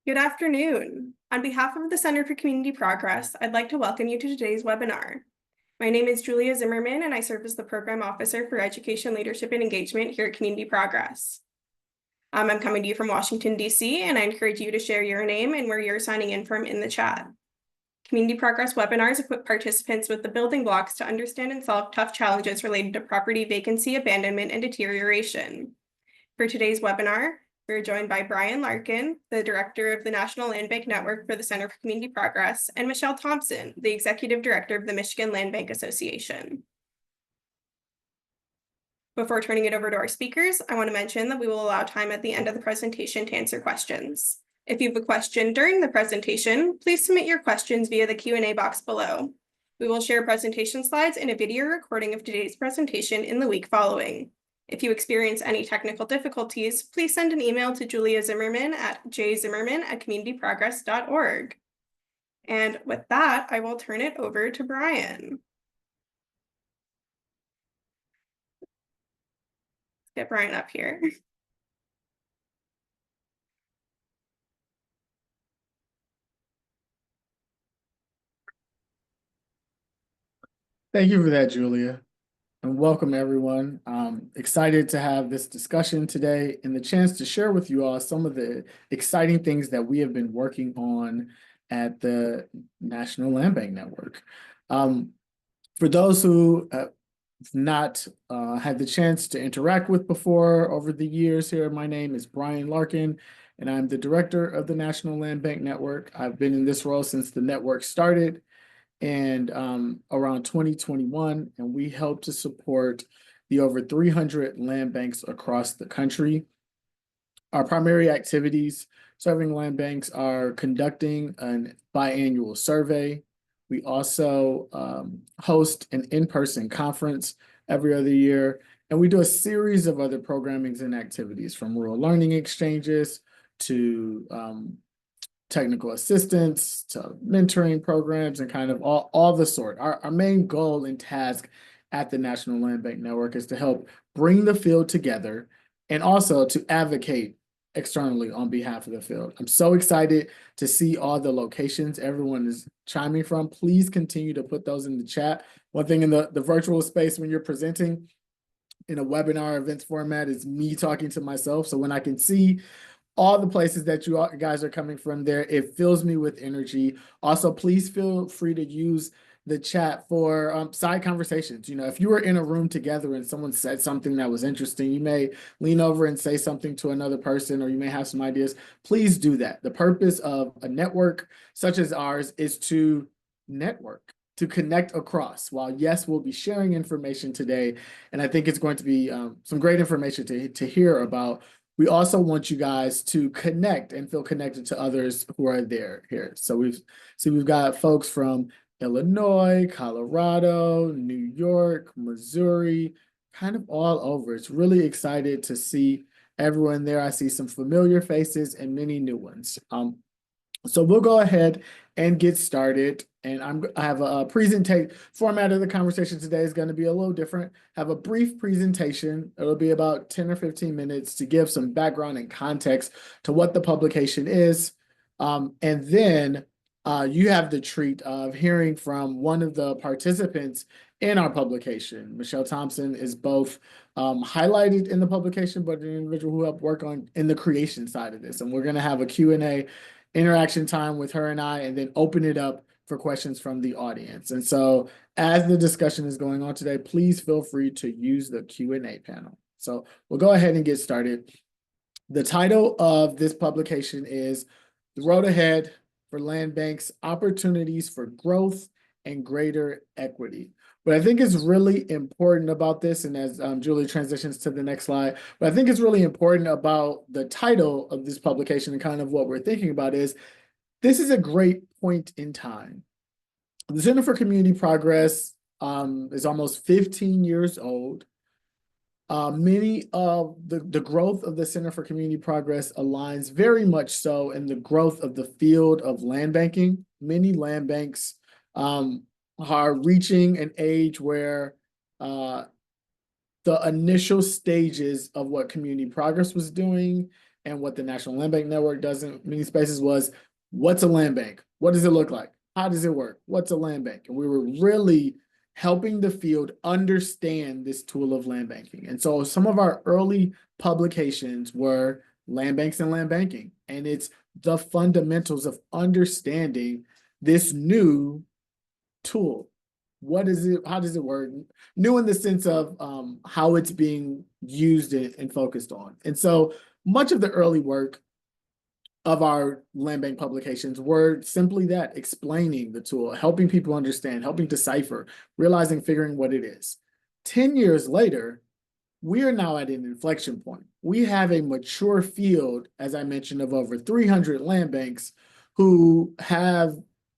Good afternoon. On behalf of the Center for Community Progress, I'd like to welcome you to today's webinar. My name is Julia Zimmerman, and I serve as the Program Officer for Education, Leadership, and Engagement here at Community Progress. I'm coming to you from Washington, D.C., and I encourage you to share your name and where you're signing in from in the chat. Community Progress webinars equip participants with the building blocks to understand and solve tough challenges related to property vacancy, abandonment, and deterioration. For today's webinar, we're joined by Brian Larkin, the Director of the National Land Bank Network for the Center for Community Progress, and Michelle Thompson, the Executive Director of the Michigan Land Bank Association. Before turning it over to our speakers, I want to mention that we will allow time at the end of the presentation to answer questions. If you have a question during the presentation, please submit your questions via the Q&A box below. We will share presentation slides and a video recording of today's presentation in the week following. If you experience any technical difficulties, please send an email to Julia Zimmerman at jzimmerman@communityprogress.org. And with that, I will turn it over to Brian. Let's get Brian up here. Thank you for that, Julia, and welcome everyone. Excited to have this discussion today and the chance to share with you all some of the exciting things that we have been working on at the National Land Bank Network. For those who have not had the chance to interact with before over the years here, my name is Brian Larkin, and I'm the Director of the National Land Bank Network. I've been in this role since the network started and around 2021, and we help to support the over 300 land banks across the country. Our primary activities serving land banks are conducting a biannual survey. We also host an in-person conference every other year, and we do a series of other programmings and activities, from rural learning exchanges to technical assistance to mentoring programs, and kind of all the sort. Our main goal and task at the National Land Bank Network is to help bring the field together and also to advocate externally on behalf of the field. I'm so excited to see all the locations everyone is chiming from. Please continue to put those in the chat. One thing in the virtual space when you're presenting in a webinar events format is me talking to myself. So when I can see all the places that you guys are coming from there, it fills me with energy. Also, please feel free to use the chat for side conversations. You know, if you were in a room together and someone said something that was interesting, you may lean over and say something to another person, or you may have some ideas. Please do that. The purpose of a network such as ours is to network, to connect across. While yes, we'll be sharing information today, and I think it's going to be some great information to hear about, we also want you guys to connect and feel connected to others who are there here. So we've got folks from Illinois, Colorado, New York, Missouri, kind of all over. It's really excited to see everyone there. I see some familiar faces and many new ones. So we'll go ahead and get started. And I have a presentation. Format of the conversation today is going to be a little different. Have a brief presentation. It'll be about 10 or 15 minutes to give some background and context to what the publication is. And then you have the treat of hearing from one of the participants in our publication. Michelle Thompson is both highlighted in the publication, but an individual who helped work on in the creation side of this. And we're going to have a Q&A interaction time with her and I, and then open it up for questions from the audience. And so as the discussion is going on today, please feel free to use the Q&A panel. So we'll go ahead and get started. The title of this publication is The Road Ahead for Land Banks: Opportunities for Growth and Greater Equity. But I think it's really important about this, and as Julie transitions to the next slide, but I think it's really important about the title of this publication and kind of what we're thinking about is, this is a great point in time. The Center for Community Progress is almost 15 years old. Many of the growth of the Center for Community Progress aligns very much so in the growth of the field of land banking. Many land banks are reaching an age where the initial stages of what community progress was doing and what the National Land Bank Network does in many spaces was, what's a land bank? What does it look like? How does it work? What's a land bank? And we were really helping the field understand this tool of land banking. And so some of our early publications were land banks and land banking. And it's the fundamentals of understanding this new tool. What is it? How does it work? New in the sense of how it's being used and focused on. And so much of the early work of our land bank publications were simply that, explaining the tool, helping people understand, helping decipher, realizing, figuring what it is. 10 years later, we are now at an inflection point. We have a mature field, as I mentioned, of over 300 land banks who have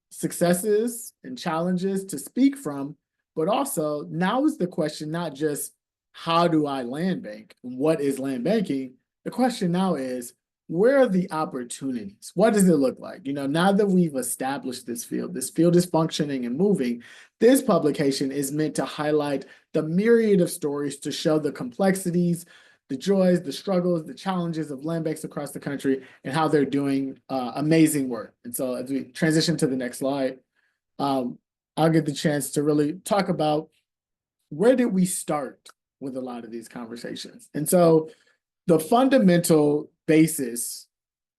successes and challenges to speak from, but also now is the question not just how do I land bank? What is land banking? The question now is, where are the opportunities? What does it look like? Now that we've established this field is functioning and moving, this publication is meant to highlight the myriad of stories to show the complexities, the joys, the struggles, the challenges of land banks across the country and how they're doing amazing work. And so as we transition to the next slide, I'll get the chance to really talk about where did we start with a lot of these conversations. And so the fundamental basis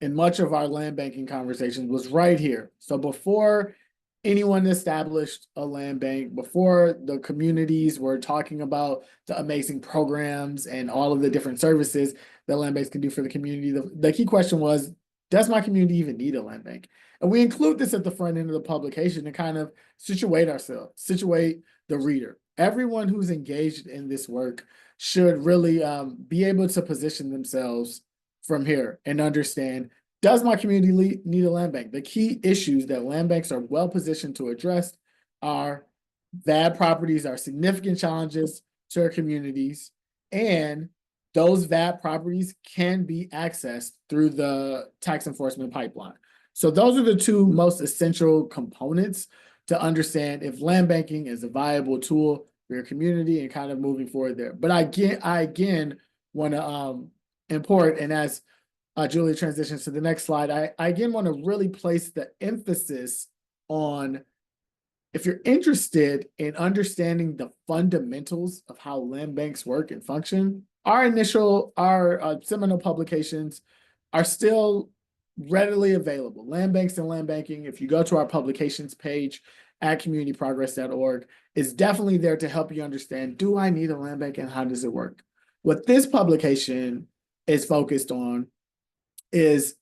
in much of our land banking conversations was right here. So before anyone established a land bank, before the communities were talking about the amazing programs and all of the different services that land banks can do for the community, the key question was, does my community even need a land bank? And we include this at the front end of the publication to kind of situate the reader. Everyone who's engaged in this work should really be able to position themselves from here and understand, does my community need a land bank? The key issues that land banks are well positioned to address are VAD properties are significant challenges to our communities, and those VAD properties can be accessed through the tax enforcement pipeline. So those are the two most essential components to understand if land banking is a viable tool for your community and kind of moving forward there. But I again want to import, and as Julia transitions to the next slide, I again want to really place the emphasis on, if you're interested in understanding the fundamentals of how land banks work and function, our seminal publications are still readily available. Land banks and land banking, if you go to our publications page at communityprogress.org, is definitely there to help you understand, do I need a land bank and how does it work? What this publication is focused on is,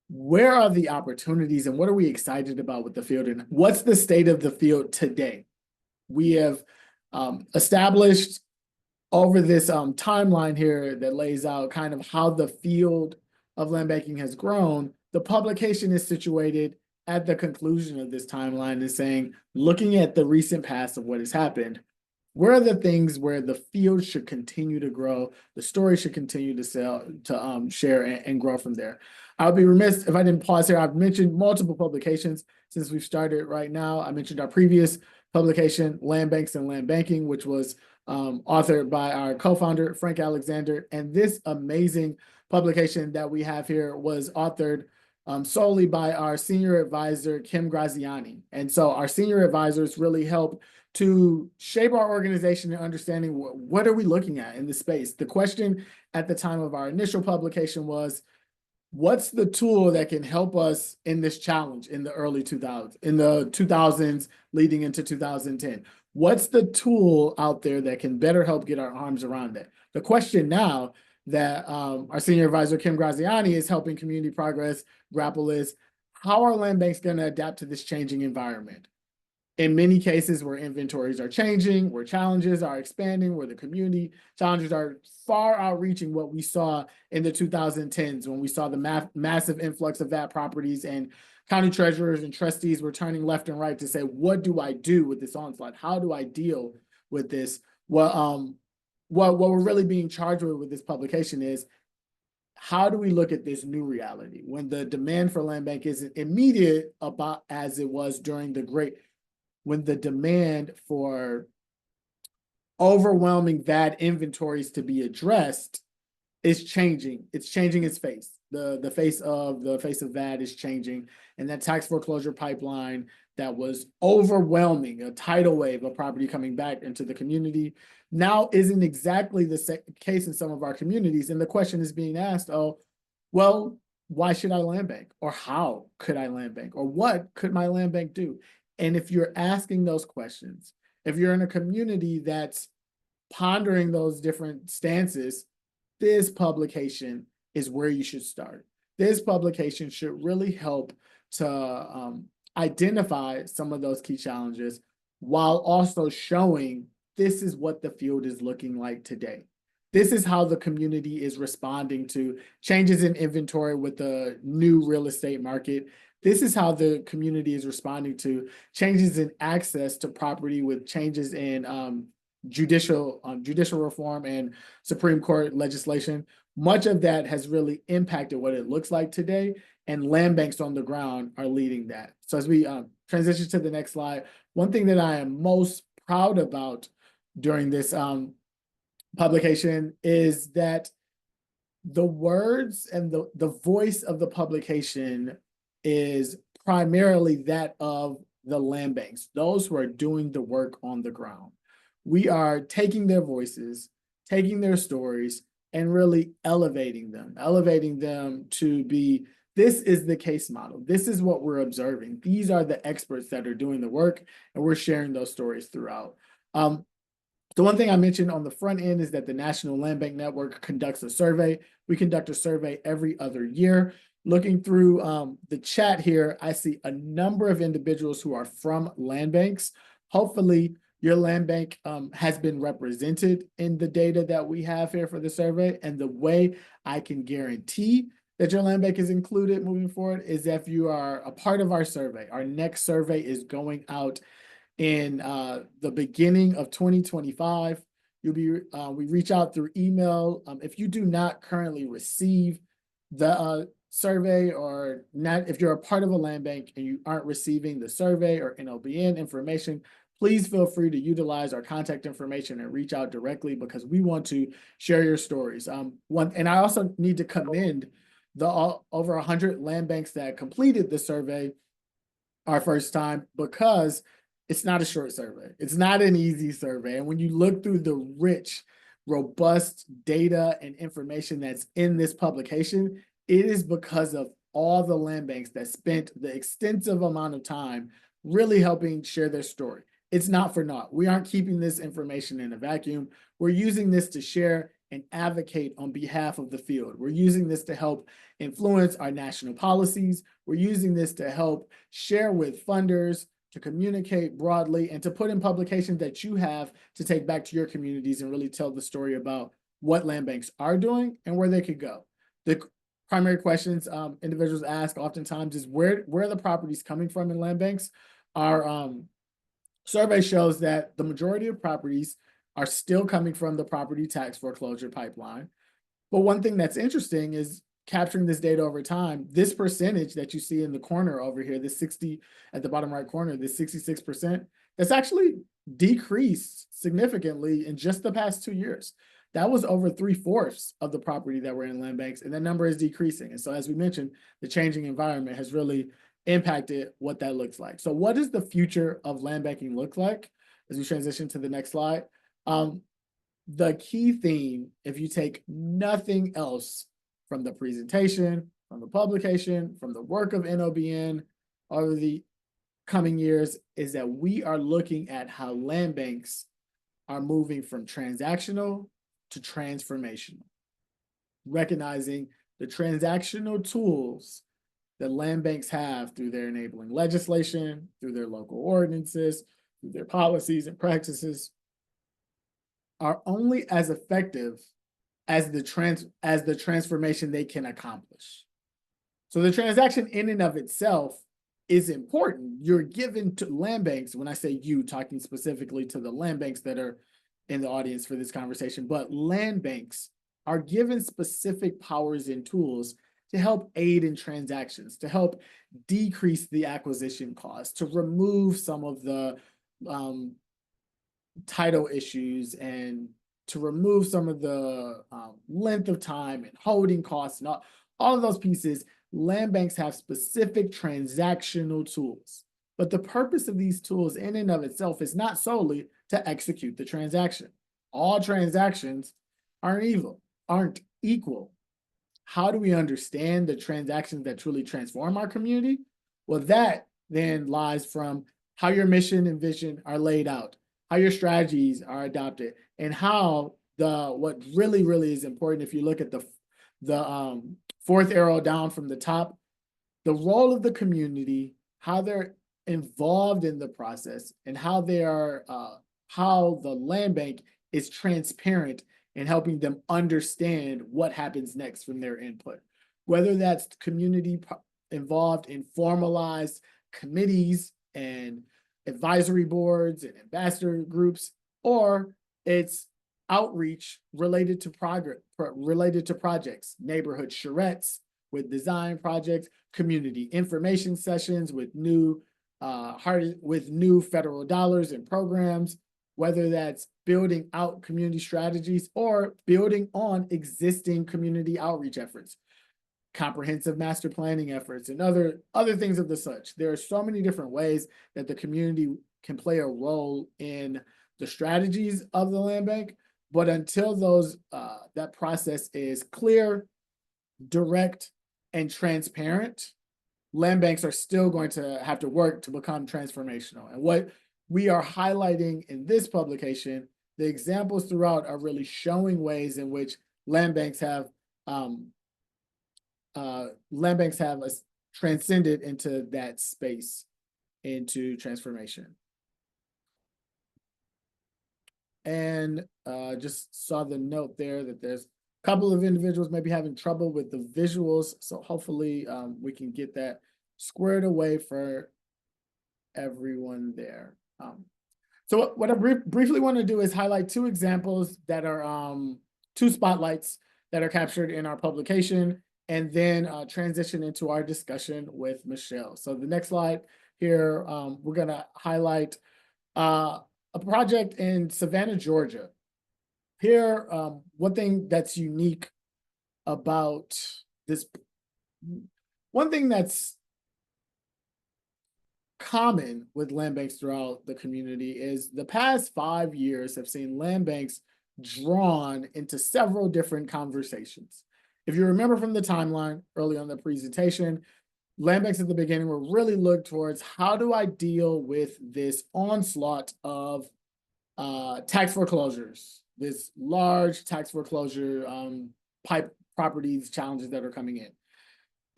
where are the opportunities and what are we excited about with the field and what's the state of the field today? We have established over this timeline here that lays out kind of how the field of land banking has grown. The publication is situated at the conclusion of this timeline and saying, looking at the recent past of what has happened, where are the things where the field should continue to grow, the story should continue to share and grow from there. I'll be remiss if I didn't pause here. I've mentioned multiple publications since we've started right now. I mentioned our previous publication, Land Banks and Land Banking, which was authored by our co-founder, Frank Alexander. And this amazing publication that we have here was authored solely by our senior advisor, Kim Graziani. And so our senior advisors really help to shape our organization and understanding what are we looking at in the space. The question at the time of our initial publication was, what's the tool that can help us in this challenge in the early 2000s leading into 2010? What's the tool out there that can better help get our arms around it? The question now that our senior advisor, Kim Graziani, is helping Community Progress grapple is, how are land banks going to adapt to this changing environment? In many cases where inventories are changing, where challenges are expanding, where the community challenges are far outreaching what we saw in the 2010s when we saw the massive influx of VAT properties and county treasurers and trustees were turning left and right to say, what do I do with this onslaught? How do I deal with this? What we're really being charged with this publication is, how do we look at this new reality when the demand for land bank isn't immediate about as it was during when the demand for overwhelming VAT inventories to be addressed is changing. It's changing its face. The face of that is changing, and that tax foreclosure pipeline that was overwhelming, a tidal wave of property coming back into the community, now isn't exactly the case in some of our communities. And the question is being asked, oh, well, why should I land bank? Or how could I land bank? Or what could my land bank do? And if you're asking those questions, if you're in a community that's pondering those different stances, this publication is where you should start. This publication should really help to identify some of those key challenges while also showing this is what the field is looking like today. This is how the community is responding to changes in inventory with the new real estate market. This is how the community is responding to changes in access to property with changes in judicial reform and Supreme Court legislation. Much of that has really impacted what it looks like today, and land banks on the ground are leading that. So as we transition to the next slide, one thing that I am most proud about during this publication is that the words and the voice of the publication is primarily that of the land banks, those who are doing the work on the ground. We are taking their voices, taking their stories, and really elevating them to be, this is the case model. This is what we're observing. These are the experts that are doing the work, and we're sharing those stories throughout. The one thing I mentioned on the front end is that the National Land Bank Network conducts a survey. We conduct a survey every other year. Looking through the chat here, I see a number of individuals who are from land banks. Hopefully, your land bank has been represented in the data that we have here for the survey. And the way I can guarantee that your land bank is included moving forward is if you are a part of our survey. Our next survey is going out in the beginning of 2025. We reach out through email. If you do not currently receive the survey, or not, if you're a part of a land bank and you aren't receiving the survey or NOBN information, please feel free to utilize our contact information and reach out directly, because we want to share your stories. And I also need to commend the over 100 land banks that completed the survey our first time, because it's not a short survey. It's not an easy survey. And when you look through the rich, robust data and information that's in this publication, it is because of all the land banks that spent the extensive amount of time really helping share their story. It's not for naught. We aren't keeping this information in a vacuum. We're using this to share and advocate on behalf of the field. We're using this to help influence our national policies. We're using this to help share with funders, to communicate broadly, and to put in publications that you have to take back to your communities and really tell the story about what land banks are doing and where they could go. The primary questions individuals ask oftentimes is where are the properties coming from in land banks? Our survey shows that the majority of properties are still coming from the property tax foreclosure pipeline. But one thing that's interesting is capturing this data over time, this percentage that you see in the corner over here, this 60 at the bottom right corner, this 66%, that's actually decreased significantly in just the past 2 years. That was over 3/4 of the property that were in land banks, and that number is decreasing. And so, as we mentioned, the changing environment has really impacted what that looks like. So what does the future of land banking look like as we transition to the next slide? The key theme, if you take nothing else from the presentation, from the publication, from the work of NOBN over the coming years, is that we are looking at how land banks are moving from transactional to transformational, recognizing the transactional tools that land banks have through their enabling legislation, through their local ordinances, through their policies and practices, are only as effective as the transformation they can accomplish. So the transaction in and of itself is important. You're given to land banks, when I say you, talking specifically to the land banks that are in the audience for this conversation, but land banks are given specific powers and tools to help aid in transactions, to help decrease the acquisition cost, to remove some of the title issues and to remove some of the length of time and holding costs and all of those pieces, land banks have specific transactional tools. But the purpose of these tools in and of itself is not solely to execute the transaction. All transactions aren't equal. How do we understand the transactions that truly transform our community? Well, that then lies from how your mission and vision are laid out, how your strategies are adopted, and how what really is important, if you look at the fourth arrow down from the top, the role of the community, how they're involved in the process, and how they are how the land bank is transparent in helping them understand what happens next from their input. Whether that's community involved in formalized committees and advisory boards and ambassador groups, or it's outreach related to projects, neighborhood charrettes with design projects, community information sessions with new federal dollars and programs, whether that's building out community strategies or building on existing community outreach efforts, comprehensive master planning efforts, and other things of the such. There are so many different ways that the community can play a role in the strategies of the land bank, but until that process is clear, direct, and transparent, land banks are still going to have to work to become transformational. And what we are highlighting in this publication, the examples throughout are really showing ways in which land banks have transcended into that space, into transformation. And just saw the note there that there's a couple of individuals maybe having trouble with the visuals. So hopefully we can get that squared away for everyone there. So what I briefly want to do is highlight two examples that are two spotlights that are captured in our publication, and then transition into our discussion with Michelle. So the next slide here, we're going to highlight a project in Savannah, Georgia. Here, one thing that's unique about this, one thing that's common with land banks throughout the community is the past 5 years have seen land banks drawn into several different conversations. If you remember from the timeline early on the presentation, land banks at the beginning were really looked towards how do I deal with this onslaught of tax foreclosures, this large tax foreclosure pipe properties challenges that are coming in.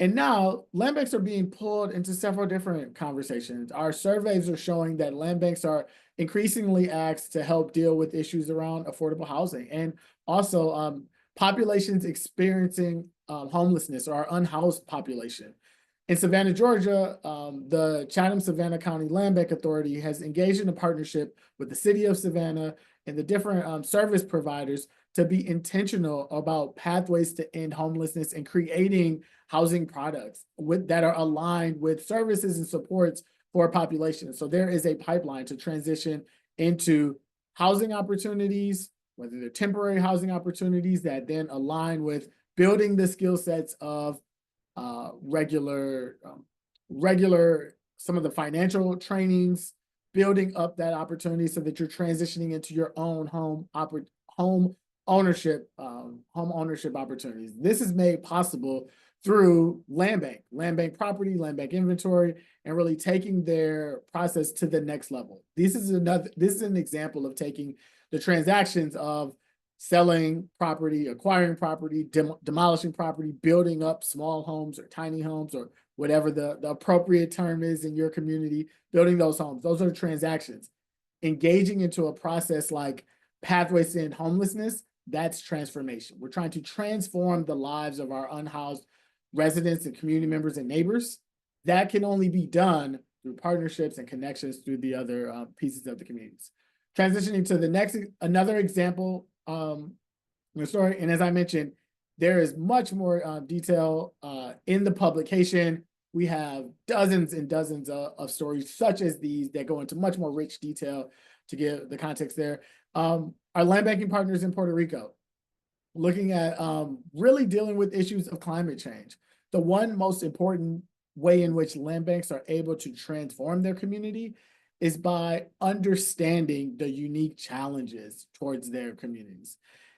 And now land banks are being pulled into several different conversations. Our surveys are showing that land banks are increasingly asked to help deal with issues around affordable housing, and also populations experiencing homelessness or our unhoused population. In Savannah, Georgia, the Chatham-Savannah County Land Bank Authority has engaged in a partnership with the city of Savannah and the different service providers to be intentional about pathways to end homelessness and creating housing products that are aligned with services and supports for a population. So there is a pipeline to transition into housing opportunities, whether they're temporary housing opportunities that then align with building the skill sets of regular some of the financial trainings, building up that opportunity so that you're transitioning into your own home ownership opportunities. This is made possible through land bank property, land bank inventory, and really taking their process to the next level. This is an example of taking the transactions of selling property, acquiring property, demolishing property, building up small homes or tiny homes or whatever the appropriate term is in your community, building those homes. Those are transactions. Engaging into a process like pathways to end homelessness, that's transformation. We're trying to transform the lives of our unhoused residents and community members and neighbors. That can only be done through partnerships and connections through the other pieces of the communities. Transitioning to another example story, and as I mentioned, there is much more detail in the publication. We have dozens and dozens of stories such as these that go into much more rich detail to give the context there. our land banking partners in Puerto Rico, looking at really dealing with issues of climate change. The one most important way in which land banks are able to transform their community is by understanding the unique challenges towards their communities.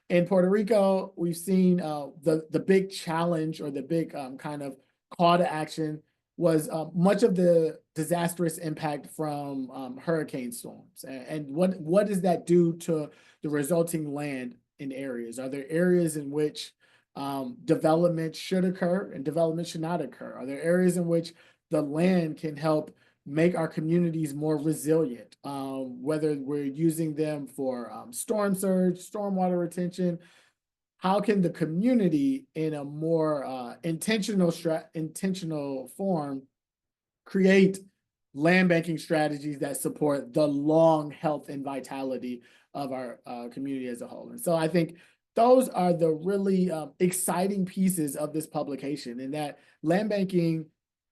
In Puerto Rico, we've seen the big challenge, or the big kind of call to action, was much of the disastrous impact from hurricane storms. And what does that do to the resulting land in areas? Are there areas in which development should occur and development should not occur? Are there areas in which the land can help make our communities more resilient, whether we're using them for storm surge, stormwater retention? How can the community, in a more intentional form, create land banking strategies that support the long health and vitality of our community as a whole? And so I think those are the really exciting pieces of this publication, and that land banking,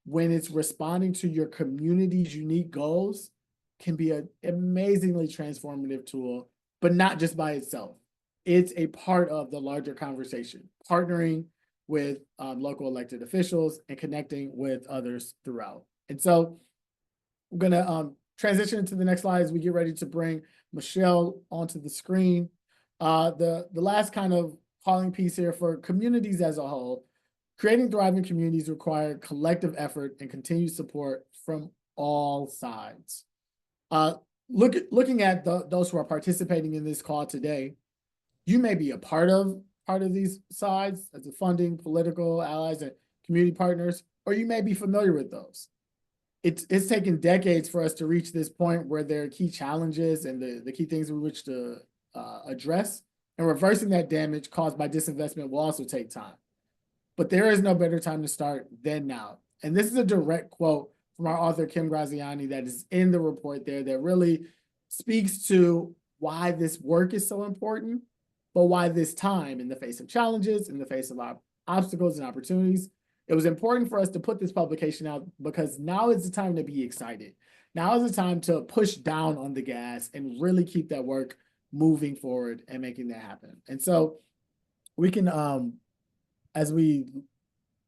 when it's responding to your community's unique goals, can be an amazingly transformative tool, but not just by itself. It's a part of the larger conversation, partnering with local elected officials and connecting with others throughout. And so I'm going to transition to the next slide as we get ready to bring Michelle onto the screen. The last kind of calling piece here for communities as a whole: creating thriving communities require collective effort and continued support from all sides. Looking at those who are participating in this call today, you may be a part of these sides as a funding, political allies, and community partners, or you may be familiar with those. It's taken decades for us to reach this point where there are key challenges and the key things we wish to address, and reversing that damage caused by disinvestment will also take time. But there is no better time to start than now. And this is a direct quote from our author, Kim Graziani, that is in the report there, that really speaks to why this work is so important, but why this time, in the face of challenges, in the face of obstacles and opportunities, it was important for us to put this publication out, because now is the time to be excited. Now is the time to push down on the gas and really keep that work moving forward and making that happen. And so we can, as we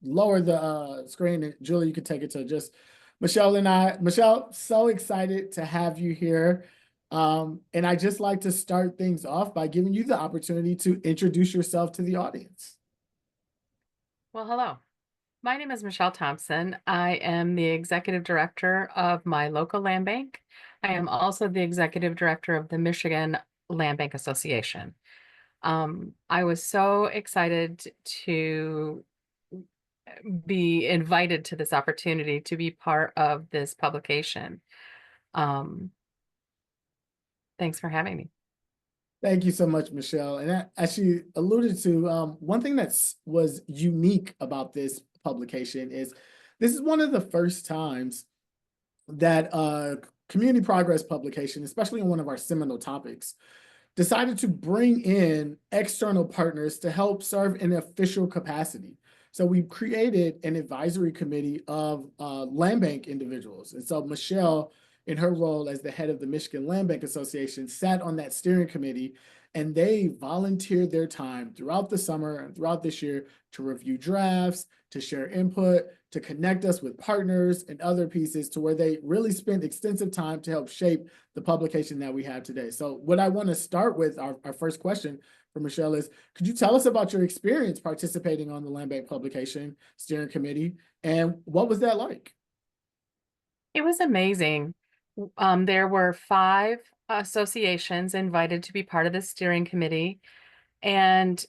lower the screen, Julie, you can take it to just Michelle and I. Michelle, so excited to have you here. And I'd just like to start things off by giving you the opportunity to introduce yourself to the audience. Well, hello. My name is Michelle Thompson. I am the executive director of my local land bank. I am also the executive director of the Michigan Land Bank Association. I was so excited to be invited to this opportunity to be part of this publication. Thanks for having me. Thank you so much, Michelle. And as she alluded to, one thing that was unique about this publication is this is one of the first times that community progress publication, especially on one of our seminal topics, decided to bring in external partners to help serve in an official capacity. So we created an advisory committee of land bank individuals. And so Michelle, in her role as the head of the Michigan Land Bank Association, sat on that steering committee, and they volunteered their time throughout the summer and throughout this year to review drafts, to share input, to connect us with partners and other pieces, to where they really spent extensive time to help shape the publication that we have today. So what I want to start with, our first question for Michelle, is, could you tell us about your experience participating on the Land Bank Publication Steering Committee, and what was that like? It was amazing. There were 5 associations invited to be part of the steering committee, and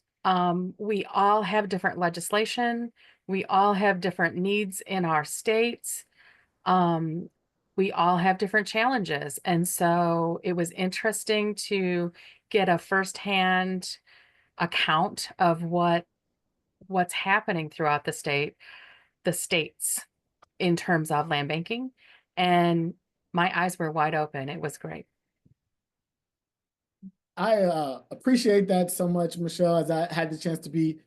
we all have different legislation. We all have different needs in our states. We all have different challenges. And so it was interesting to get a firsthand account of what's happening throughout the states in terms of land banking. And my eyes were wide open. It was great. I appreciate that so much, Michelle, as I had the chance to be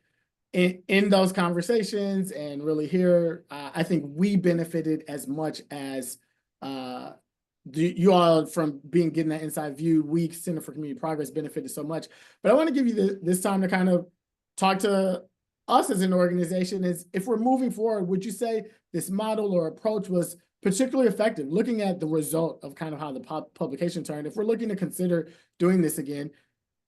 in those conversations and really hear. I think we benefited as much as you all, from getting that inside view, we Center for Community Progress benefited so much. But I want to give you this time to kind of talk to us as an organization. Is if we're moving forward, would you say this model or approach was particularly effective? Looking at the result of kind of how the publication turned, if we're looking to consider doing this again,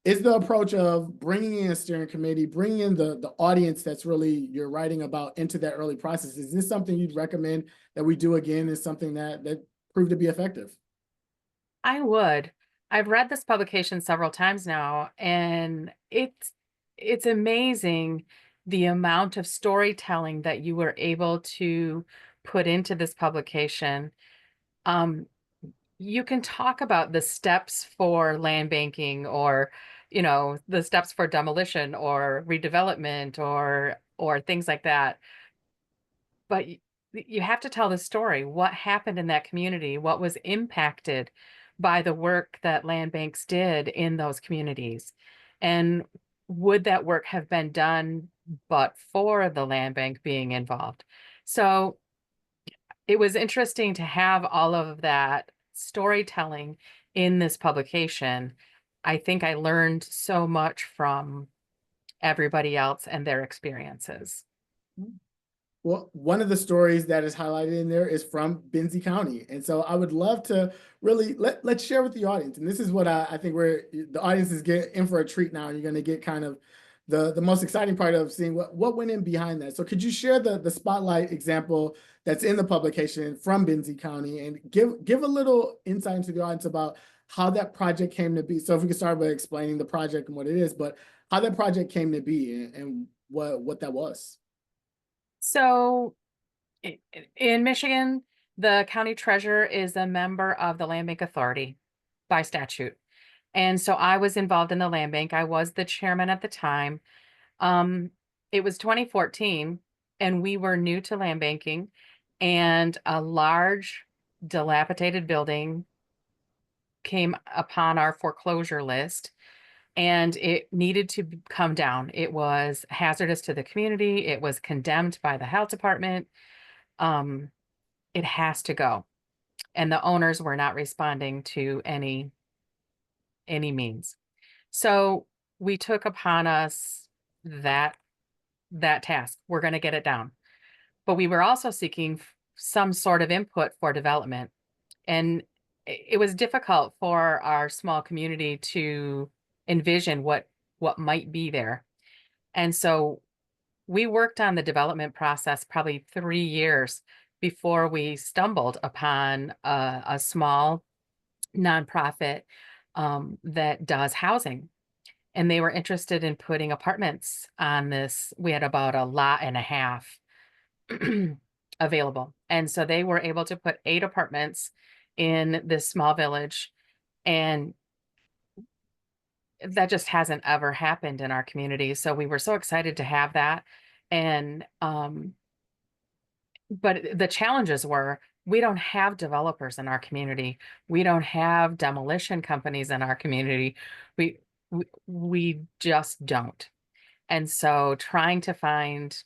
is the approach of bringing in a steering committee, bringing in the audience that's really you're writing about into that early process, is this something you'd recommend that we do again? Is something that proved to be effective? I would. I've read this publication several times now, and it's amazing the amount of storytelling that you were able to put into this publication. Um, you can talk about the steps for land banking, or the steps for demolition or redevelopment, or things like that, but you have to tell the story. What happened in that community? What was impacted by the work that land banks did in those communities? And would that work have been done but for the land bank being involved? So it was interesting to have all of that storytelling in this publication. I think I learned so much from everybody else and their experiences. Well, one of the stories that is highlighted in there is from Benzie County. And so I would love to really let's share with the audience. And this is what I think the audience is getting in for a treat now. And you're going to get kind of the most exciting part of seeing what went in behind that. So could you share the spotlight example that's in the publication from Benzie County and give a little insight into the audience about how that project came to be? So if we could start by explaining the project and what it is, but how that project came to be and what that was. So in Michigan, the county treasurer is a member of the Land Bank Authority by statute. And so I was involved in the land bank. I was the chairman at the time. It was 2014, and we were new to land banking, and a large dilapidated building came upon our foreclosure list, and it needed to come down. It was hazardous to the community. It was condemned by the health department. It has to go. And the owners were not responding to any means. So we took upon us that task. We're going to get it down. But we were also seeking some sort of input for development. And it was difficult for our small community to envision what might be there. And so we worked on the development process probably 3 years before we stumbled upon a small nonprofit that does housing. And they were interested in putting apartments on this. We had about a lot and a half available. And so they were able to put 8 apartments in this small village. And that just hasn't ever happened in our community. So we were so excited to have that. And but the challenges were, we don't have developers in our community. We don't have demolition companies in our community. We just don't. And so trying to find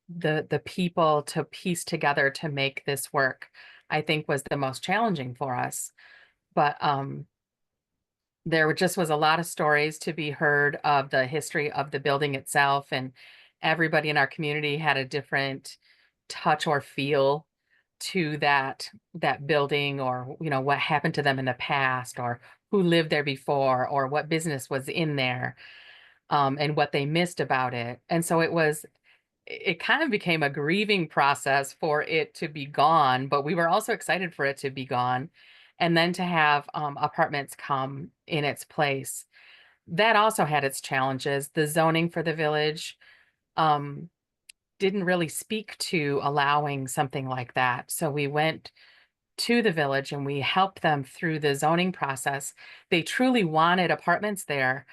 the people to piece together to make this work, I think, was the most challenging for us. But there just was a lot of stories to be heard of the history of the building itself, and everybody in our community had a different touch or feel to that building, or what happened to them in the past, or who lived there before, or what business was in there, and what they missed about it. And so it kind of became a grieving process for it to be gone, but we were also excited for it to be gone, and then to have apartments come in its place. That also had its challenges. The zoning for the village um, didn't really speak to allowing something like that. So we went to the village and we helped them through the zoning process. They truly wanted apartments there,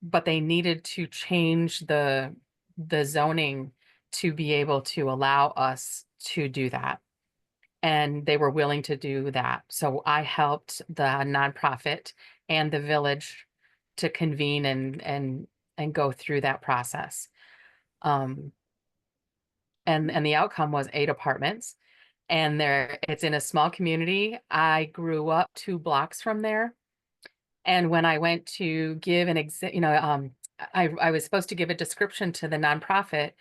but they needed to change the zoning to be able to allow us to do that. And they were willing to do that. So I helped the nonprofit and the village to convene and go through that process. And the outcome was 8 apartments. And it's in a small community. I grew up 2 blocks from there. And when I went to give I was supposed to give a description to the nonprofit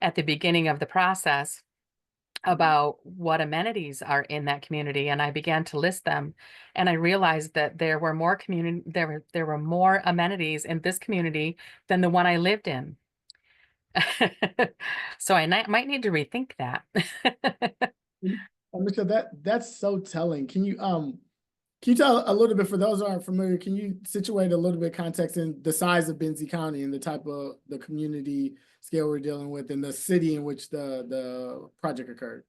at the beginning of the process about what amenities are in that community, and I began to list them, and I realized that there were more amenities in this community than the one I lived in. So might need to rethink that. Michelle, that's so telling. Can you tell a little bit, for those who aren't familiar, can you situate a little bit context in the size of Benzie County and the type of the community scale we're dealing with and the city in which the project occurred?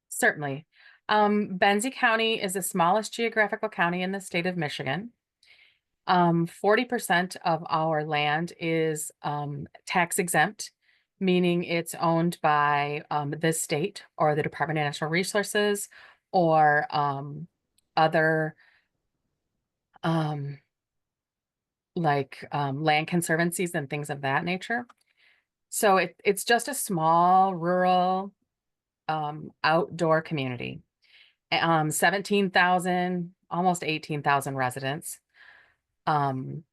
Certainly. Benzie County is the smallest geographical county in the state of Michigan. 40% of our land is tax exempt, meaning it's owned by the state or the Department of Natural Resources or other land conservancies and things of that nature. So it's just a small rural outdoor community. 17,000, almost 18,000 residents. About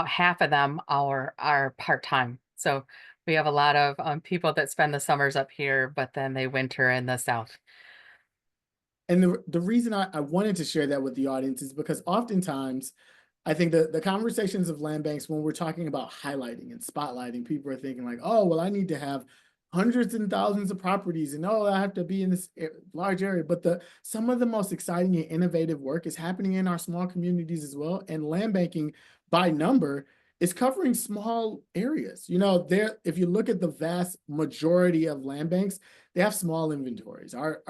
half of them are part-time. So we have a lot of people that spend the summers up here, but then they winter in the south. And the reason I wanted to share that with the audience is because oftentimes I think the conversations of land banks, when we're talking about highlighting and spotlighting, people are thinking like, oh, well, I need to have hundreds and thousands of properties and oh, I have to be in this large area. But some of the most exciting and innovative work is happening in our small communities as well. And land banking by number is covering small areas. If you look at the vast majority of land banks, they have small inventories. Our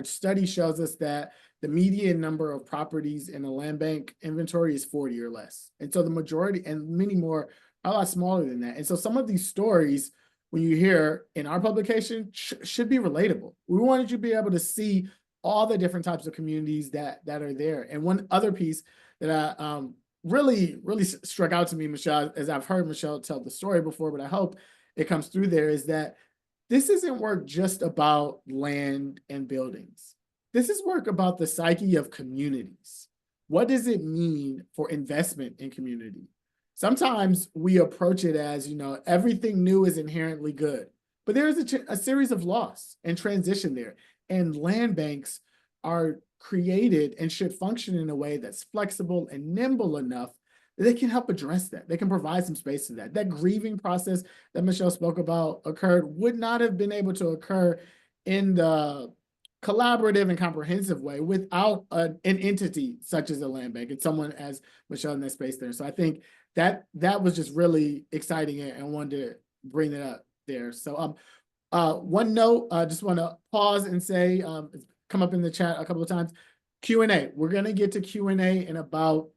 study shows us that the median number of properties in a land bank inventory is 40 or less. And so the majority, and many more, are a lot smaller than that. And so some of these stories, when you hear in our publication, should be relatable. We wanted you to be able to see all the different types of communities that are there. And one other piece that I really struck out to me, Michelle, as I've heard Michelle tell the story before, but I hope it comes through there, is that this isn't work just about land and buildings. This is work about the psyche of communities. What does it mean for investment in community? Sometimes we approach it as, everything new is inherently good, but there is a series of loss and transition there. And land banks are created and should function in a way that's flexible and nimble enough that they can help address that. They can provide some space to that. That grieving process that Michelle spoke about would not have been able to occur in the collaborative and comprehensive way without an entity such as a land bank and someone as Michelle in that space there. So I think that was just really exciting and wanted to bring that up there. So one note, just want to pause and say, it's come up in the chat a couple of times, Q&A. We're going to get to Q&A in about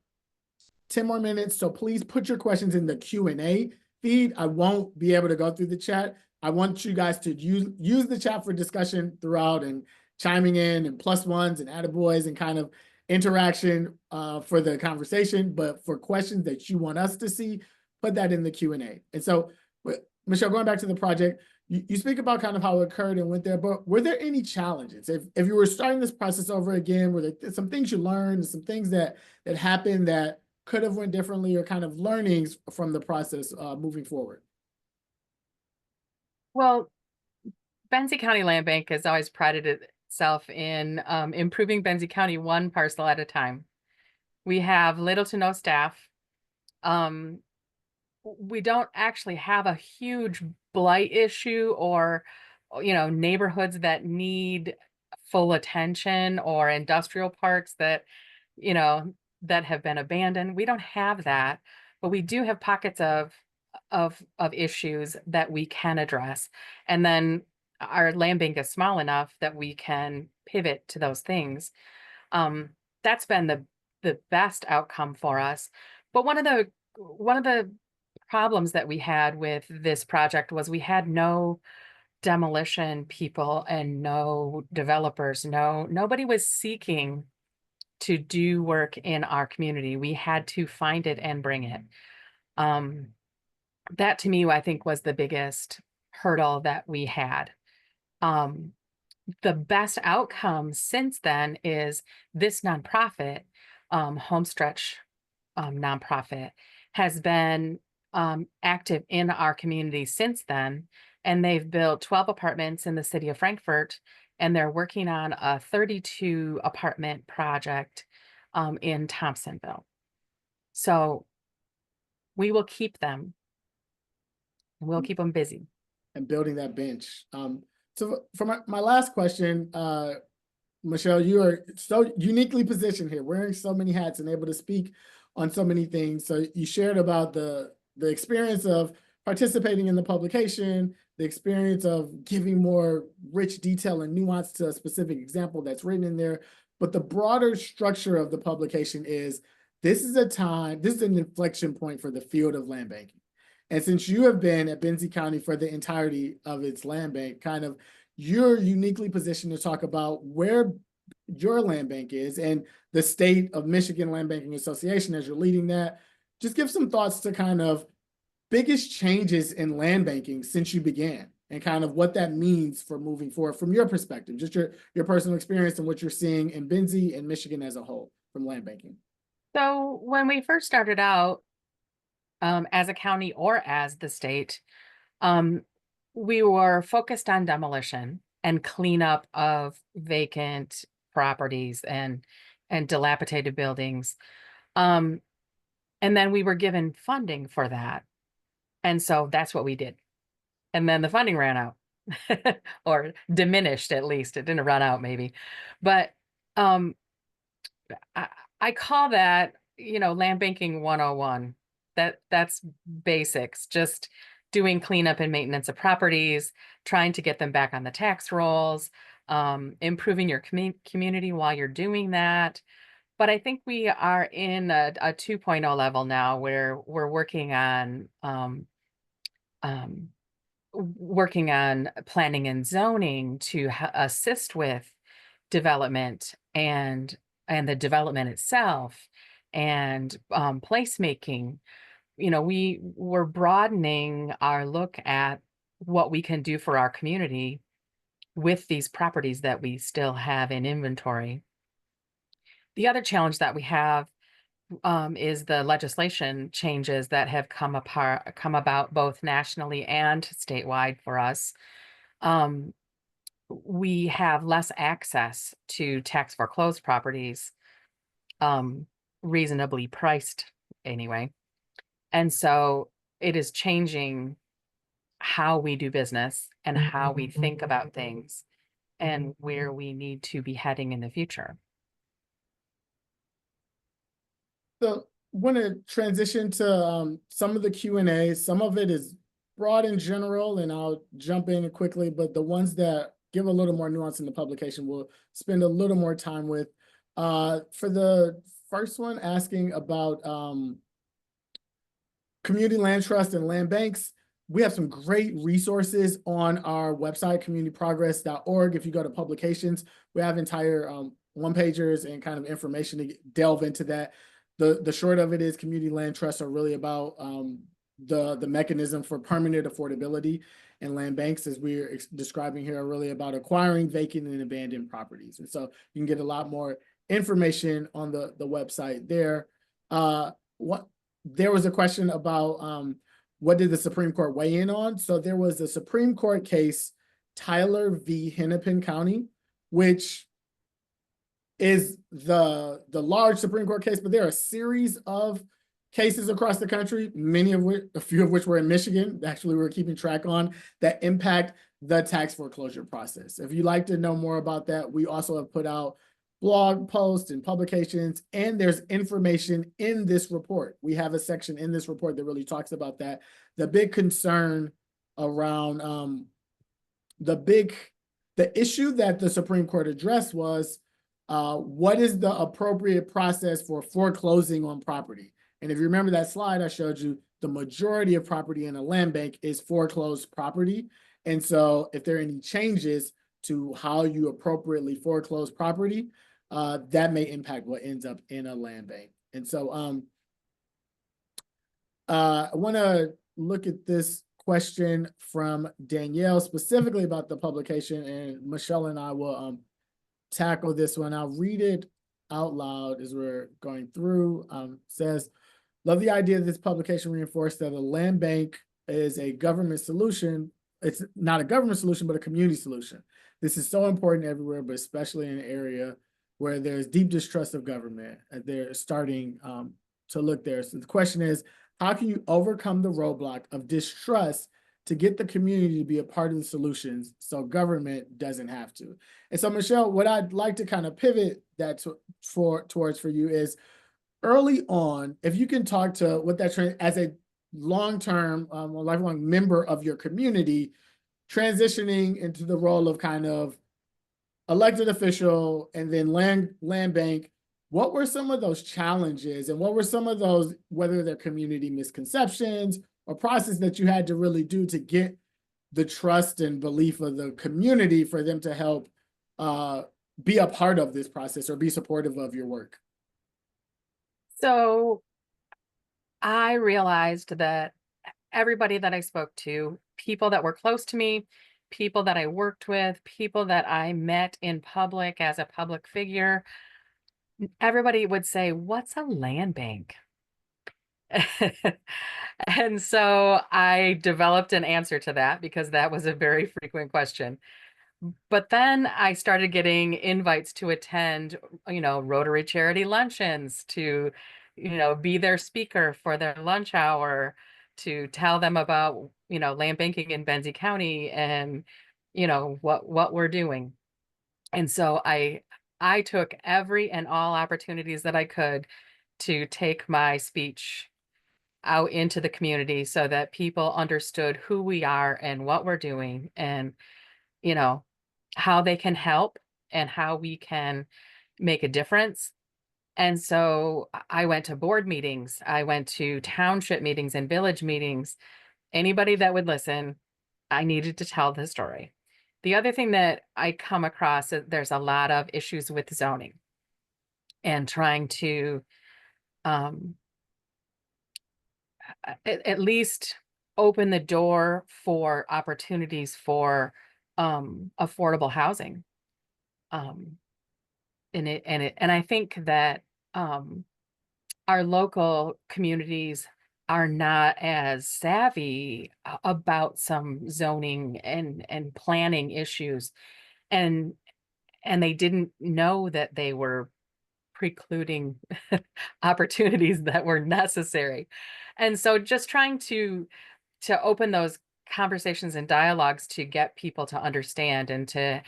10 more minutes. So please put your questions in the Q&A feed. I won't be able to go through the chat. I want you guys to use the chat for discussion throughout and chiming in and plus ones and attaboys and kind of interaction for the conversation. But for questions that you want us to see, put that in the Q&A. And so, Michelle, going back to the project, you speak about kind of how it occurred and went there, but were there any challenges? If you were starting this process over again, were there some things you learned, some things that happened that could have went differently, or kind of learnings from the process moving forward? Well, Benzie County Land Bank has always prided itself in improving Benzie County one parcel at a time. We have little to no staff. We don't actually have a huge blight issue or, neighborhoods that need full attention or industrial parks that have been abandoned. We don't have that, but we do have pockets of issues that we can address. And then our land bank is small enough that we can pivot to those things. That's been the best outcome for us. But one of the problems that we had with this project was we had no demolition people and no developers. Nobody was seeking to do work in our community. We had to find it and bring it. That to me, I think, was the biggest hurdle that we had. The best outcome since then is this nonprofit, Homestretch nonprofit, has been active in our community since then, and they've built 12 apartments in the city of Frankfurt, and they're working on a 32 apartment project in Thompsonville. So we will keep them. We'll keep them busy. And building that bench. So for my last question, Michelle, you are so uniquely positioned here, wearing so many hats and able to speak on so many things. So you shared about the experience of participating in the publication, the experience of giving more rich detail and nuance to a specific example that's written in there. But the broader structure of the publication is this is an inflection point for the field of land banking. And since you have been at Benzie County for the entirety of its land bank, you're uniquely positioned to talk about where your land bank is and the state of Michigan Land Banking Association as you're leading that. Just give some thoughts to kind of biggest changes in land banking since you began and kind of what that means for moving forward from your perspective, just your personal experience and what you're seeing in Benzie and Michigan as a whole from land banking. So when we first started out, as a county or as the state, we were focused on demolition and cleanup of vacant properties and dilapidated buildings. And then we were given funding for that. And so that's what we did. And then the funding ran out or diminished, at least. It didn't run out maybe. But I call that, land banking 101. That's basics, just doing cleanup and maintenance of properties, trying to get them back on the tax rolls, improving your community while you're doing that. But I think we are in a 2.0 level now where we're working on planning and zoning to assist with development and the development itself and placemaking. We were broadening our look at what we can do for our community with these properties that we still have in inventory. The other challenge that we have is the legislation changes that have come about both nationally and statewide for us. We have less access to tax foreclosed properties, reasonably priced anyway. And so it is changing how we do business and how we think about things and where we need to be heading in the future. So want to transition to some of the Q&A. Some of it is broad in general, and I'll jump in quickly, but the ones that give a little more nuance in the publication, we'll spend a little more time with. For the first one, asking about community land trust and land banks, we have some great resources on our website, communityprogress.org. If you go to publications, we have entire one-pagers and kind of information to delve into that. The short of it is community land trusts are really about the mechanism for permanent affordability, and land banks, as we're describing here, are really about acquiring vacant and abandoned properties. And so you can get a lot more information on the website there. There was a question about what did the Supreme Court weigh in on? So there was a Supreme Court case, Tyler v. Hennepin County, which is the large Supreme Court case, but there are a series of cases across the country, a few of which were in Michigan, actually we're keeping track on, that impact the tax foreclosure process. If you'd like to know more about that, we also have put out blog posts and publications, and there's information in this report. We have a section in this report that really talks about that. The big concern around the issue that the Supreme Court addressed was what is the appropriate process for foreclosing on property? And if you remember that slide I showed you, the majority of property in a land bank is foreclosed property. And so if there are any changes to how you appropriately foreclose property, that may impact what ends up in a land bank. And so I want to look at this question from Danielle specifically about the publication, and Michelle and I will tackle this one. I'll read it out loud as we're going through. Says, love the idea that this publication reinforced that a land bank is a government solution. It's not a government solution, but a community solution. This is so important everywhere, but especially in an area where there's deep distrust of government. They're starting to look there. So the question is, how can you overcome the roadblock of distrust to get the community to be a part of the solutions so government doesn't have to? And so, Michelle, what I'd like to kind of pivot that towards for you is early on, if you can talk to what that as a long-term or lifelong member of your community, transitioning into the role of kind of elected official and then land bank, what were some of those challenges and what were some of those, whether they're community misconceptions or process that you had to really do to get the trust and belief of the community for them to help be a part of this process or be supportive of your work? So I realized that everybody that I spoke to, people that were close to me, people that I worked with, people that I met in public as a public figure, everybody would say, "What's a land bank?" And so I developed an answer to that because that was a very frequent question. But then I started getting invites to attend, Rotary charity luncheons, to, be their speaker for their lunch hour, to tell them about, land banking in Benzie County and, what we're doing. And so I took every and all opportunities that I could to take my speech out into the community so that people understood who we are and what we're doing, and you know, how they can help and how we can make a difference. And so I went to board meetings, I went to township meetings and village meetings. Anybody that would listen, I needed to tell the story. The other thing that I come across is there's a lot of issues with zoning and trying to um, at least open the door for opportunities for affordable housing. Um, and I think that our local communities are not as savvy about some zoning and planning issues, and they didn't know that they were precluding opportunities that were necessary. And so just trying to open those conversations and dialogues to get people to understand and to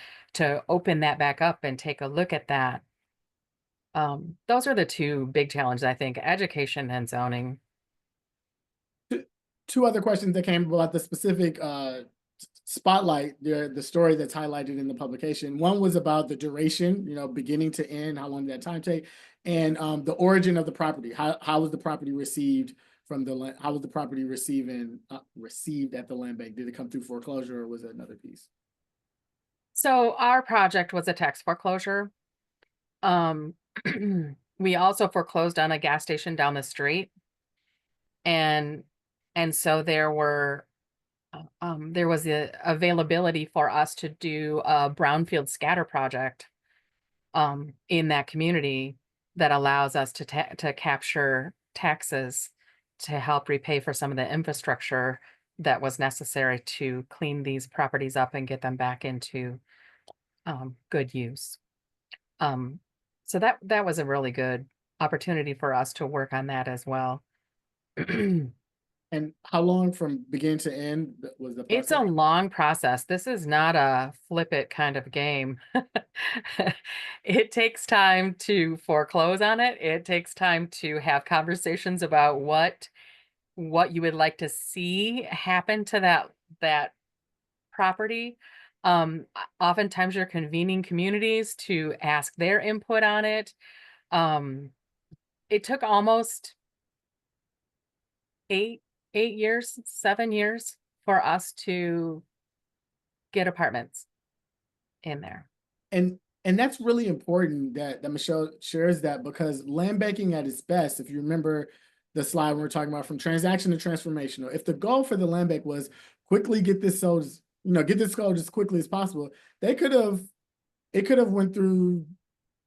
open that back up and take a look at that. Those are the two big challenges, I think, education and zoning. Two other questions that came about the specific spotlight, the story that's highlighted in the publication. One was about the duration, beginning to end, how long did that time take, and the origin of the property. How was the property received from the land? How was the property received at the land bank? Did it come through foreclosure, or was it another piece? So our project was a tax foreclosure. We also foreclosed on a gas station down the street, and so there was the availability for us to do a brownfield scatter project in that community that allows us to capture taxes to help repay for some of the infrastructure that was necessary to clean these properties up and get them back into good use. So that was a really good opportunity for us to work on that as well. And how long from beginning to end was the process? It's a long process. This is not a flip it kind of game. It takes time to foreclose on it. It takes time to have conversations about what you would like to see happen to that property. Oftentimes you're convening communities to ask their input on it. It took almost 8 years, 7 years for us to get apartments in there. And that's really important that Michelle shares that, because land banking at its best, if you remember the slide when we're talking about from transaction to transformational. If the goal for the land bank was quickly get this sold, get this sold as quickly as possible, it could have went through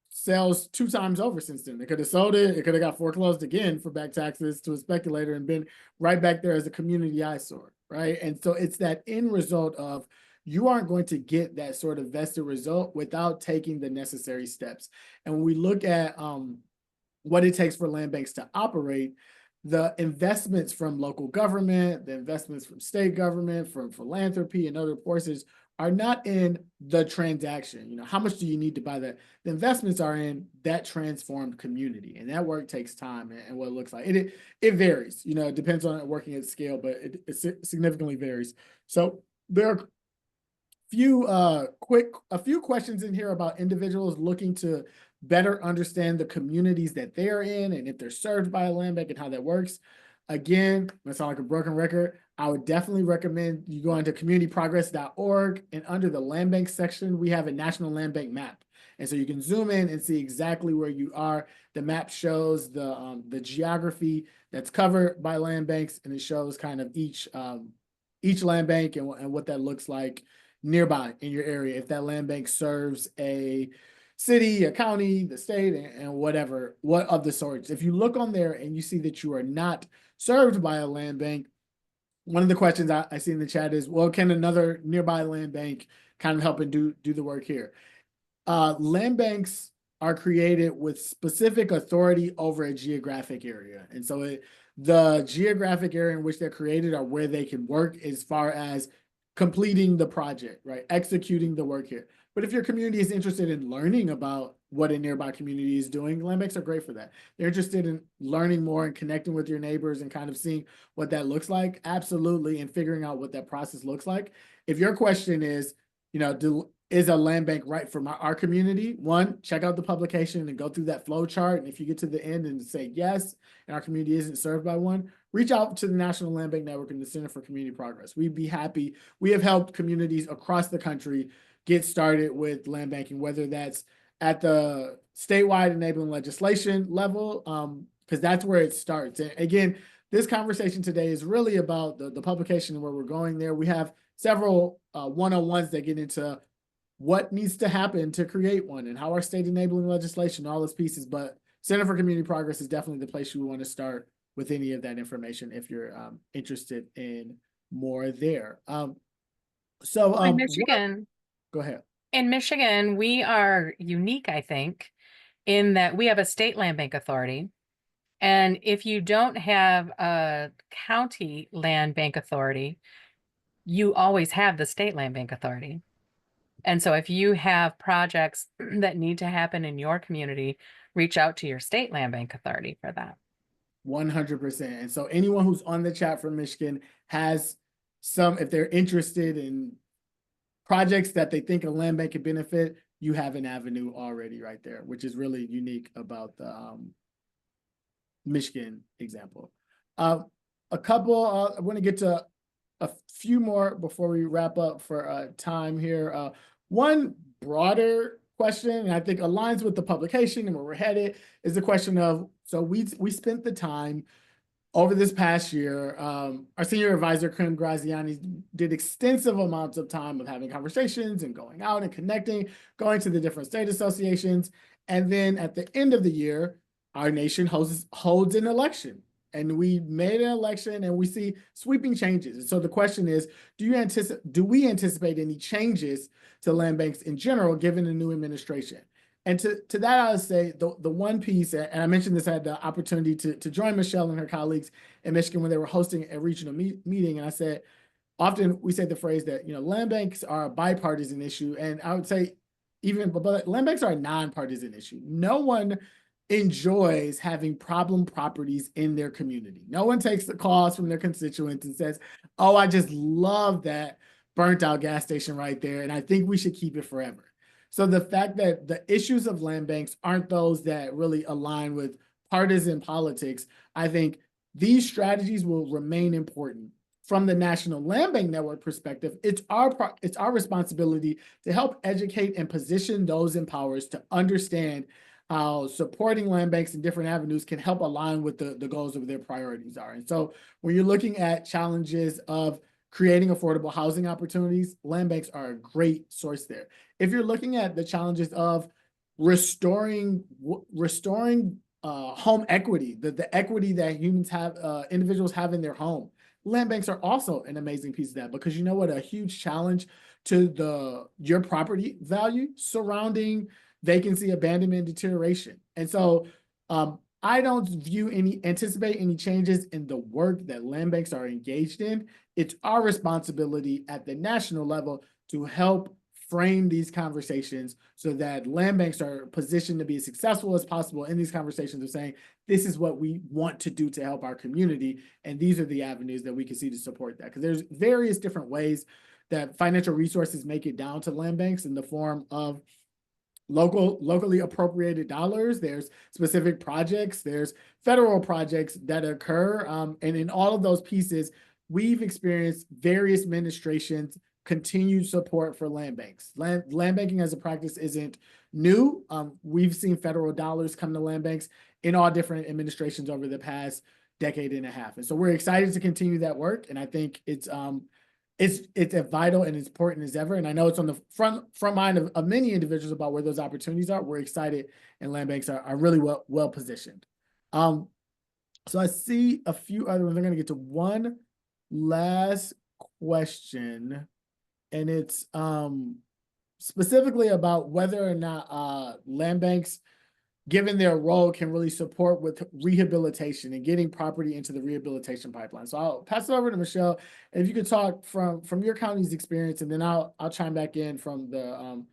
sales 2 times over since then. They could have sold it. It could have got foreclosed again for back taxes to a speculator and been right back there as a community eyesore, right? And so it's that end result of you aren't going to get that sort of vested result without taking the necessary steps. And when we look at what it takes for land banks to operate, the investments from local government, the investments from state government, from philanthropy and other forces are not in the transaction. How much do you need to buy that? The investments are in that transformed community, and that work takes time and what it looks like. It varies, it depends on working at scale, but it significantly varies. So there are a few questions in here about individuals looking to better understand the communities that they're in and if they're served by a land bank and how that works. Again, that sounds like a broken record. I would definitely recommend you go into communityprogress.org, and under the land bank section, we have a national land bank map. And so you can zoom in and see exactly where you are. The map shows the geography that's covered by land banks, and it shows kind of each land bank and what that looks like nearby in your area. If that land bank serves a city, a county, the state, and what of the sorts. If you look on there and you see that you are not served by a land bank, one of the questions I see in the chat is, well, can another nearby land bank kind of help and do the work here? Land banks are created with specific authority over a geographic area. And so the geographic area in which they're created are where they can work as far as completing the project, right? Executing the work here. But if your community is interested in learning about what a nearby community is doing, land banks are great for that. They're interested in learning more and connecting with your neighbors and kind of seeing what that looks like. Absolutely. And figuring out what that process looks like. If your question is, is a land bank right for our community? One, check out the publication and go through that flow chart. And if you get to the end and say yes, and our community isn't served by one, reach out to the National Land Bank Network and the Center for Community Progress. We'd be happy. We have helped communities across the country get started with land banking, whether that's at the statewide enabling legislation level, because that's where it starts. And again, this conversation today is really about the publication and where we're going there. We have several one-on-ones that get into what needs to happen to create one and how our state enabling legislation, all those pieces. But Center for Community Progress is definitely the place you want to start with any of that information if you're interested in more there. In Michigan, go ahead. In Michigan, we are unique, I think, in that we have a state land bank authority. And if you don't have a county land bank authority, you always have the state land bank authority. And so if you have projects that need to happen in your community, reach out to your state land bank authority for that. 100%. And so anyone who's on the chat from Michigan has if they're interested in projects that they think a land bank could benefit, you have an avenue already right there, which is really unique about the Michigan example. I want to get to a few more before we wrap up for time here. One broader question, and I think aligns with the publication and where we're headed, is the question of, so we spent the time over this past year, our senior advisor, Kim Graziani, did extensive amounts of time of having conversations and going out and connecting, going to the different state associations. And then at the end of the year, our nation holds an election. And we made an election and we see sweeping changes. And so the question is, do we anticipate any changes to land banks in general, given the new administration? And to that, I would say the one piece, and I mentioned this, I had the opportunity to join Michelle and her colleagues in Michigan when they were hosting a regional meeting. And I said, often we say the phrase that, land banks are a bipartisan issue. And I would say but land banks are a nonpartisan issue. No one enjoys having problem properties in their community. No one takes the calls from their constituents and says, oh, I just love that burnt out gas station right there, and I think we should keep it forever. So the fact that the issues of land banks aren't those that really align with partisan politics, I think these strategies will remain important. From the National Land Bank Network perspective, it's our responsibility to help educate and position those in power to understand how supporting land banks in different avenues can help align with the goals of their priorities are. And so when you're looking at challenges of creating affordable housing opportunities, land banks are a great source there. If you're looking at the challenges of restoring home equity, the equity that humans have, individuals have in their home, land banks are also an amazing piece of that, because you know what, a huge challenge to your property value surrounding vacancy, abandonment, deterioration. And so I don't anticipate any changes in the work that land banks are engaged in. It's our responsibility at the national level to help frame these conversations so that land banks are positioned to be as successful as possible in these conversations of saying, this is what we want to do to help our community, and these are the avenues that we can see to support that. Because there's various different ways that financial resources make it down to land banks in the form of locally appropriated dollars. There's specific projects, there's federal projects that occur, and in all of those pieces, we've experienced various administrations continued support for land banks. Land banking as a practice isn't new. We've seen federal dollars come to land banks in all different administrations over the past decade and a half. And so we're excited to continue that work. And I think it's as vital and as important as ever. And I know it's on the front mind of many individuals about where those opportunities are. We're excited, and land banks are really well positioned. So I see a few other ones. I'm going to get to one last question, and it's specifically about whether or not land banks, given their role, can really support with rehabilitation and getting property into the rehabilitation pipeline. So I'll pass it over to Michelle. And if you could talk from your county's experience, and then I'll chime back in from the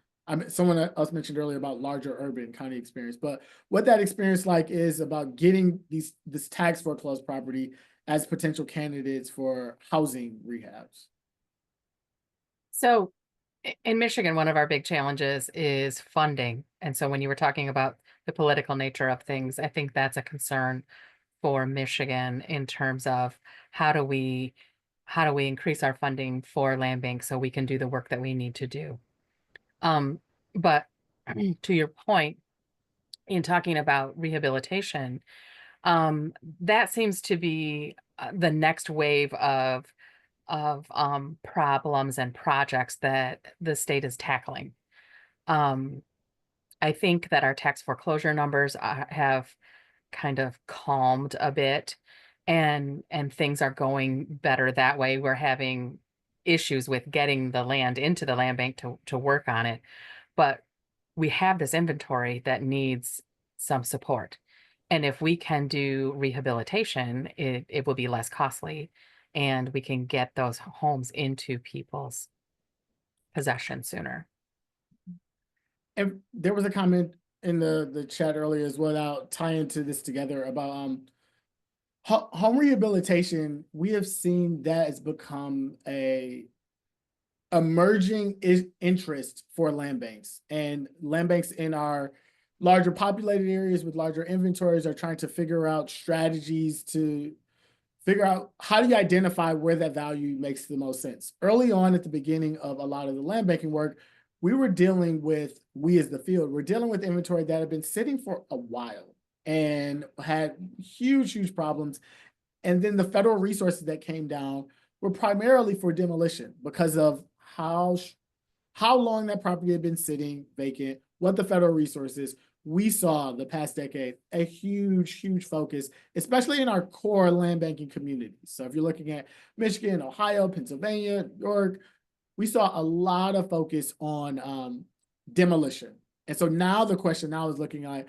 someone else mentioned earlier about larger urban county experience, but what that experience like is about getting this tax foreclosed property as potential candidates for housing rehabs. So in Michigan, one of our big challenges is funding. And so when you were talking about the political nature of things, I think that's a concern for Michigan in terms of how do we increase our funding for land banks so we can do the work that we need to do. But to your point, in talking about rehabilitation, that seems to be the next wave of problems and projects that the state is tackling. I think that our tax foreclosure numbers have kind of calmed a bit, and things are going better that way. We're having issues with getting the land into the land bank to work on it, but we have this inventory that needs some support. And if we can do rehabilitation, it will be less costly, and we can get those homes into people's possession sooner. And there was a comment in the chat earlier as well, I'll tie into this together, about home rehabilitation. We have seen that has become a emerging interest for land banks, and land banks in our larger populated areas with larger inventories are trying to figure out strategies to figure out how do you identify where that value makes the most sense. Early on at the beginning of a lot of the land banking work, we as the field, we're dealing with inventory that had been sitting for a while and had huge problems. And then the federal resources that came down were primarily for demolition because of how long that property had been sitting vacant, what the federal resources. We saw the past decade a huge focus, especially in our core land banking communities. So if you're looking at Michigan, Ohio, Pennsylvania, New York, we saw a lot of focus on demolition. And so now the question now is looking at,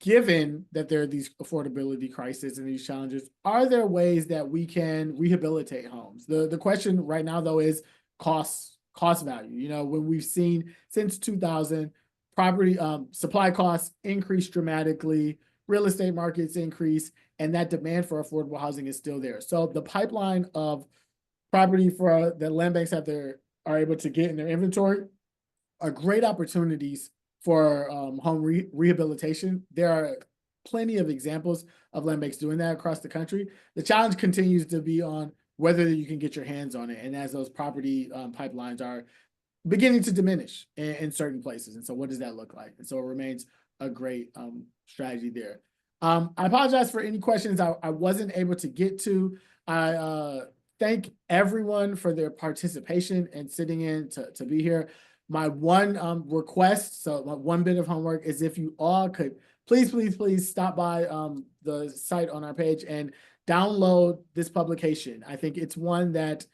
given that there are these affordability crises and these challenges, are there ways that we can rehabilitate homes? The question right now, though, is cost value. You know, when we've seen since 2000, property supply costs increase dramatically, real estate markets increase, and that demand for affordable housing is still there. So the pipeline of property for the land banks are able to get in their inventory are great opportunities for home rehabilitation. There are plenty of examples of land banks doing that across the country. The challenge continues to be on whether you can get your hands on it, and as those property pipelines are beginning to diminish in certain places. And so what does that look like? And so it remains a great strategy there. I apologize for any questions I wasn't able to get to. I thank everyone for their participation and sitting in to be here. My one request, so my one bit of homework is if you all could please stop by the site on our page and download this publication. I think it's one that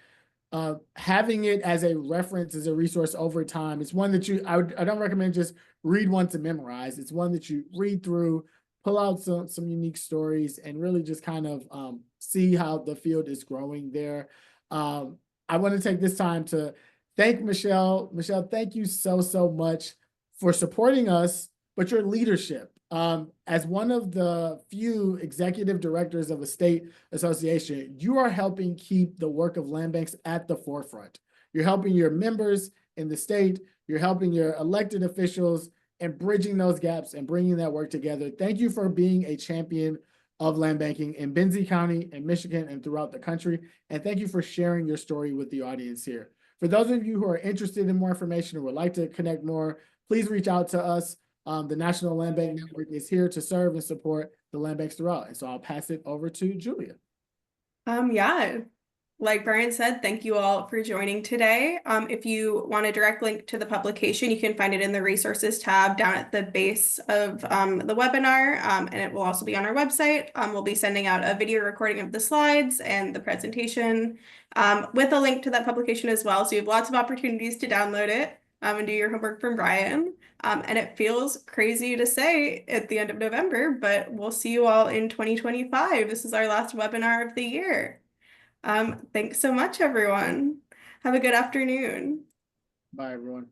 having it as a reference, as a resource over time, it's one that I don't recommend just read once and memorize. It's one that you read through, pull out some unique stories, and really just kind of see how the field is growing there. I want to take this time to thank Michelle. Michelle, thank you so much for supporting us, but your leadership. As one of the few executive directors of a state association, you are helping keep the work of land banks at the forefront. You're helping your members in the state, you're helping your elected officials, and bridging those gaps and bringing that work together. Thank you for being a champion of land banking in Benzie County and Michigan and throughout the country. And thank you for sharing your story with the audience here. For those of you who are interested in more information or would like to connect more, please reach out to us. The National Land Bank Network is here to serve and support the land banks throughout. And so I'll pass it over to Julia. Yeah, like Brian said, thank you all for joining today. If you want a direct link to the publication, you can find it in the resources tab down at the base of the webinar, and it will also be on our website. We'll be sending out a video recording of the slides and the presentation with a link to that publication as well. So you have lots of opportunities to download it and do your homework from Brian. And it feels crazy to say at the end of November, but we'll see you all in 2025. This is our last webinar of the year. Thanks so much, everyone. Have a good afternoon. Bye, everyone.